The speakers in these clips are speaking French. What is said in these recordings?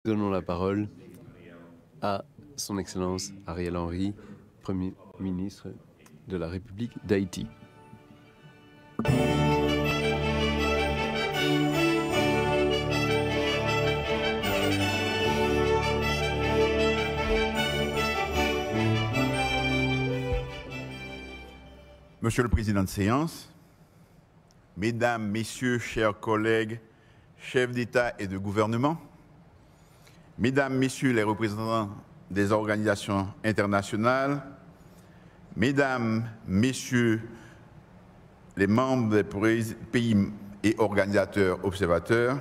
Donnons la parole à son Excellence Ariel Henry, Premier ministre de la République d'Haïti. Monsieur le Président de séance, Mesdames, Messieurs, chers collègues, chefs d'État et de gouvernement, Mesdames, Messieurs les représentants des organisations internationales, Mesdames, Messieurs les membres des pays et organisateurs observateurs,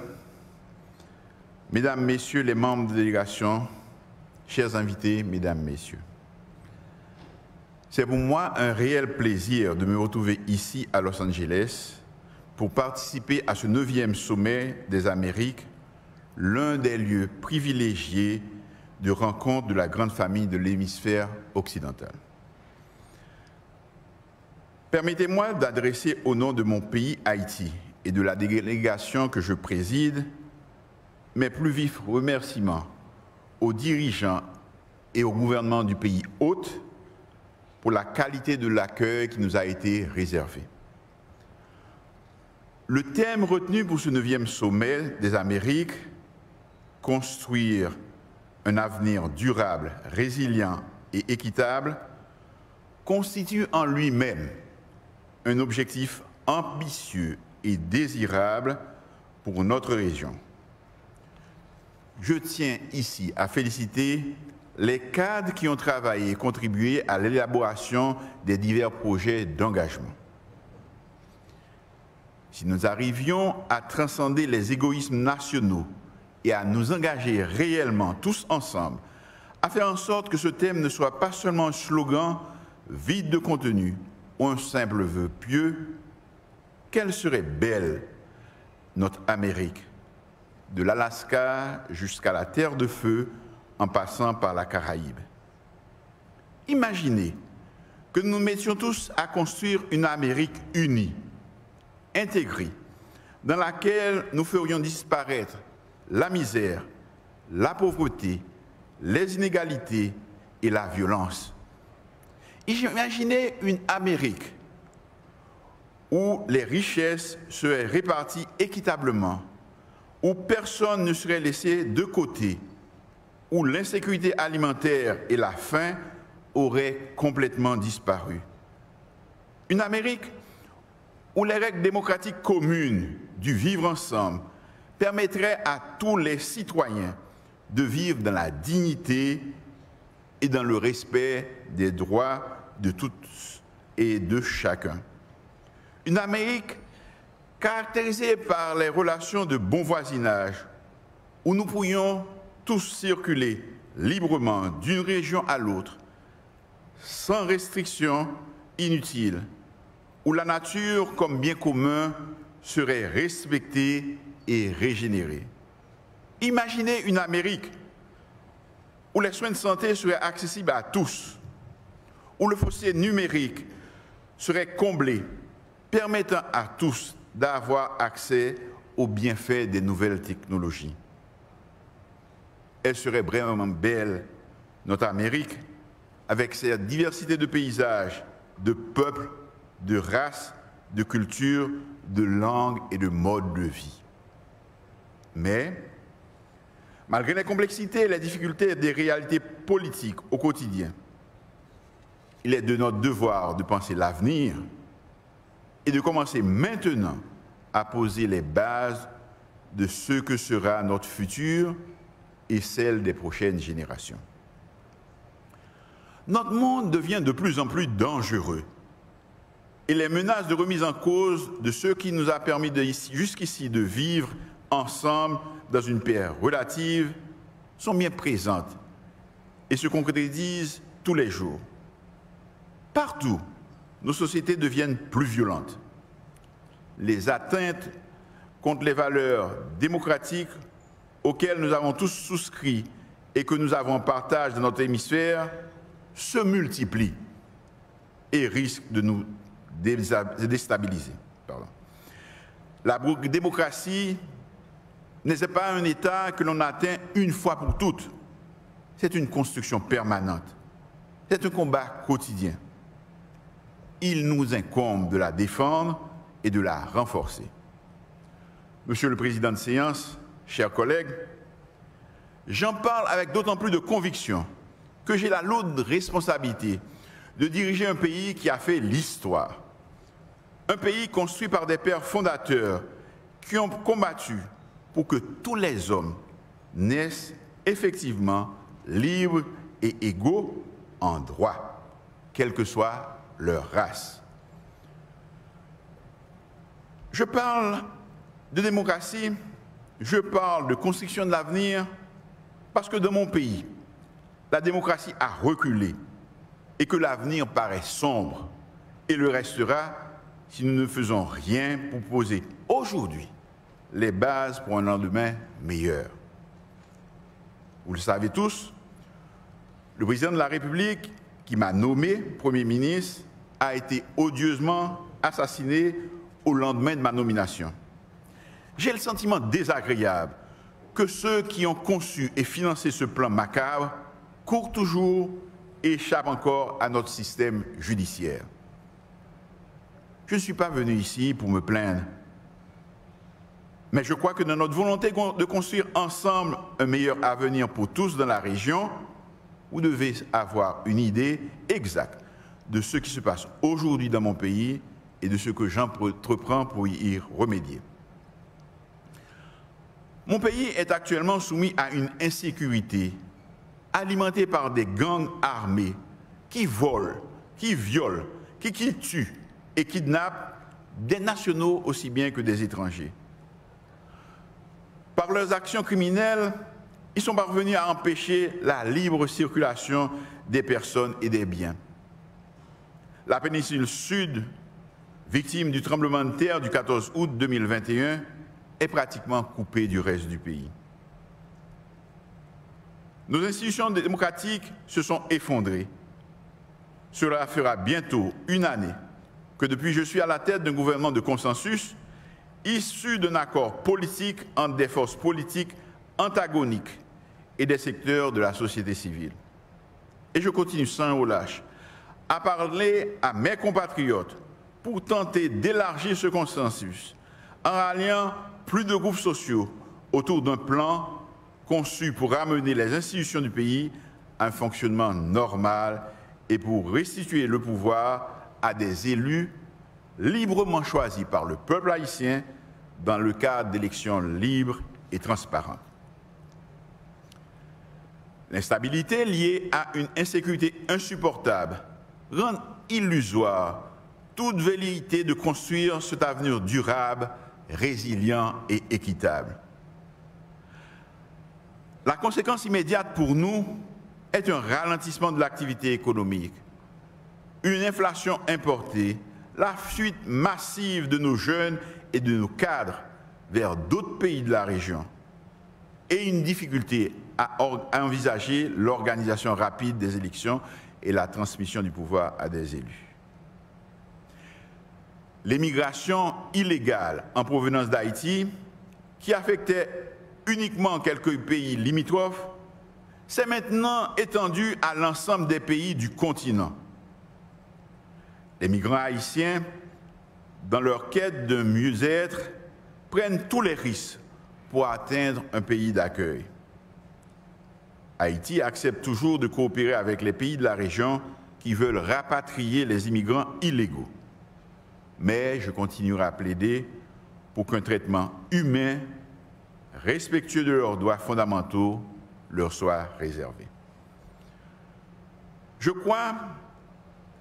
Mesdames, Messieurs les membres de délégation, chers invités, Mesdames, Messieurs. C'est pour moi un réel plaisir de me retrouver ici à Los Angeles pour participer à ce 9e sommet des Amériques, l'un des lieux privilégiés de rencontre de la grande famille de l'hémisphère occidental. Permettez-moi d'adresser au nom de mon pays Haïti et de la délégation que je préside mes plus vifs remerciements aux dirigeants et au gouvernement du pays hôte pour la qualité de l'accueil qui nous a été réservé. Le thème retenu pour ce 9e sommet des Amériques, construire un avenir durable, résilient et équitable, constitue en lui-même un objectif ambitieux et désirable pour notre région. Je tiens ici à féliciter les cadres qui ont travaillé et contribué à l'élaboration des divers projets d'engagement. Si nous arrivions à transcender les égoïsmes nationaux et à nous engager réellement tous ensemble, à faire en sorte que ce thème ne soit pas seulement un slogan vide de contenu ou un simple vœu pieux, quelle serait belle notre Amérique, de l'Alaska jusqu'à la Terre de Feu, en passant par la Caraïbe. Imaginez que nous nous mettions tous à construire une Amérique unie, intégrée, dans laquelle nous ferions disparaître la misère, la pauvreté, les inégalités et la violence. Imaginez une Amérique où les richesses seraient réparties équitablement, où personne ne serait laissé de côté, où l'insécurité alimentaire et la faim auraient complètement disparu. Une Amérique où les règles démocratiques communes du vivre ensemble permettraient à tous les citoyens de vivre dans la dignité et dans le respect des droits de tous et de chacun. Une Amérique caractérisée par les relations de bon voisinage, où nous pourrions tous circuler librement d'une région à l'autre, sans restrictions inutiles, où la nature comme bien commun serait respectée et régénérée. Imaginez une Amérique où les soins de santé seraient accessibles à tous, où le fossé numérique serait comblé, permettant à tous d'avoir accès aux bienfaits des nouvelles technologies. Elle serait vraiment belle, notre Amérique, avec sa diversité de paysages, de peuples, de races, de cultures, de langues et de modes de vie. Mais, malgré les complexités et les difficultés des réalités politiques au quotidien, il est de notre devoir de penser l'avenir et de commencer maintenant à poser les bases de ce que sera notre futur et celle des prochaines générations. Notre monde devient de plus en plus dangereux et les menaces de remise en cause de ce qui nous a permis jusqu'ici de vivre ensemble dans une paix relative sont bien présentes et se concrétisent tous les jours. Partout, nos sociétés deviennent plus violentes. Les atteintes contre les valeurs démocratiques auxquelles nous avons tous souscrit et que nous avons en partage dans notre hémisphère se multiplient et risquent de nous déstabiliser. La démocratie n'est pas un état que l'on atteint une fois pour toutes. C'est une construction permanente. C'est un combat quotidien. Il nous incombe de la défendre et de la renforcer. Monsieur le Président de séance, chers collègues, j'en parle avec d'autant plus de conviction que j'ai la lourde responsabilité de diriger un pays qui a fait l'histoire. Un pays construit par des pères fondateurs qui ont combattu pour que tous les hommes naissent effectivement libres et égaux en droit, quelle que soit leur race. Je parle de démocratie, je parle de construction de l'avenir, parce que dans mon pays, la démocratie a reculé et que l'avenir paraît sombre et le restera si nous ne faisons rien pour poser aujourd'hui les bases pour un lendemain meilleur. Vous le savez tous, le président de la République, qui m'a nommé Premier ministre, a été odieusement assassiné au lendemain de ma nomination. J'ai le sentiment désagréable que ceux qui ont conçu et financé ce plan macabre courent toujours et échappent encore à notre système judiciaire. Je ne suis pas venu ici pour me plaindre, mais je crois que dans notre volonté de construire ensemble un meilleur avenir pour tous dans la région, vous devez avoir une idée exacte de ce qui se passe aujourd'hui dans mon pays et de ce que j'entreprends pour y remédier. Mon pays est actuellement soumis à une insécurité alimentée par des gangs armés qui volent, qui violent, qui tuent et kidnappent des nationaux aussi bien que des étrangers. Par leurs actions criminelles, ils sont parvenus à empêcher la libre circulation des personnes et des biens. La péninsule sud, victime du tremblement de terre du 14 août 2021, est pratiquement coupée du reste du pays. Nos institutions démocratiques se sont effondrées. Cela fera bientôt une année que depuis je suis à la tête d'un gouvernement de consensus issu d'un accord politique entre des forces politiques antagoniques et des secteurs de la société civile. Et je continue sans relâche à parler à mes compatriotes pour tenter d'élargir ce consensus en ralliant plus de groupes sociaux autour d'un plan conçu pour ramener les institutions du pays à un fonctionnement normal et pour restituer le pouvoir à des élus librement choisis par le peuple haïtien dans le cadre d'élections libres et transparentes. L'instabilité liée à une insécurité insupportable rend illusoire toute velléité de construire cet avenir durable, résilient et équitable. La conséquence immédiate pour nous est un ralentissement de l'activité économique, une inflation importée, la fuite massive de nos jeunes et de nos cadres vers d'autres pays de la région et une difficulté à envisager l'organisation rapide des élections et la transmission du pouvoir à des élus. L'émigration illégale en provenance d'Haïti, qui affectait uniquement quelques pays limitrophes, s'est maintenant étendue à l'ensemble des pays du continent. Les migrants haïtiens, dans leur quête de mieux-être, prennent tous les risques pour atteindre un pays d'accueil. Haïti accepte toujours de coopérer avec les pays de la région qui veulent rapatrier les immigrants illégaux. Mais je continuerai à plaider pour qu'un traitement humain, respectueux de leurs droits fondamentaux, leur soit réservé. Je crois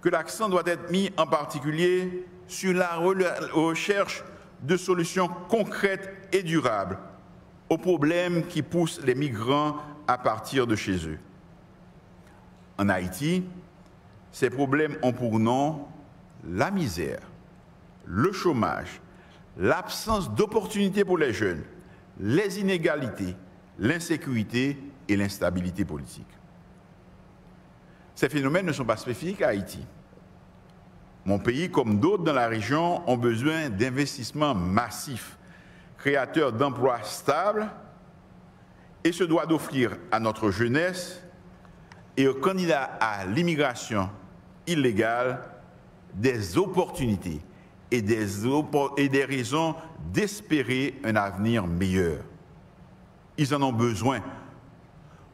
que l'accent doit être mis en particulier sur la recherche de solutions concrètes et durables aux problèmes qui poussent les migrants à partir de chez eux. En Haïti, ces problèmes ont pour nom la misère, le chômage, l'absence d'opportunités pour les jeunes, les inégalités, l'insécurité et l'instabilité politique. Ces phénomènes ne sont pas spécifiques à Haïti. Mon pays, comme d'autres dans la région, ont besoin d'investissements massifs, créateur d'emplois stables et se doit d'offrir à notre jeunesse et aux candidats à l'immigration illégale des opportunités et des raisons d'espérer un avenir meilleur. Ils en ont besoin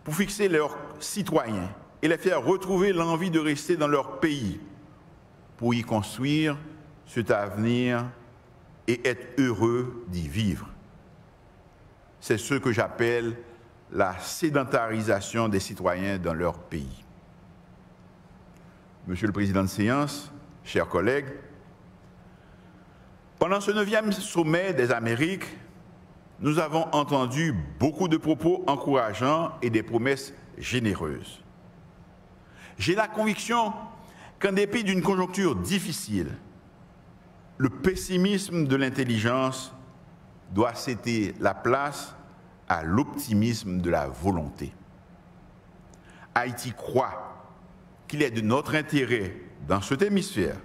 pour fixer leurs citoyens et les faire retrouver l'envie de rester dans leur pays, pour y construire cet avenir et être heureux d'y vivre. C'est ce que j'appelle la sédentarisation des citoyens dans leur pays. Monsieur le Président de séance, chers collègues, pendant ce 9e sommet des Amériques, nous avons entendu beaucoup de propos encourageants et des promesses généreuses. J'ai la conviction qu'en dépit d'une conjoncture difficile, le pessimisme de l'intelligence doit céder la place à l'optimisme de la volonté. Haïti croit qu'il est de notre intérêt dans cet hémisphère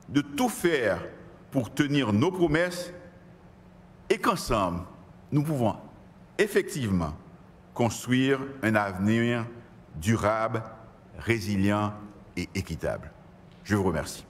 de tout faire pour tenir nos promesses et qu'ensemble, nous pouvons effectivement construire un avenir durable, résilient et équitable. Je vous remercie.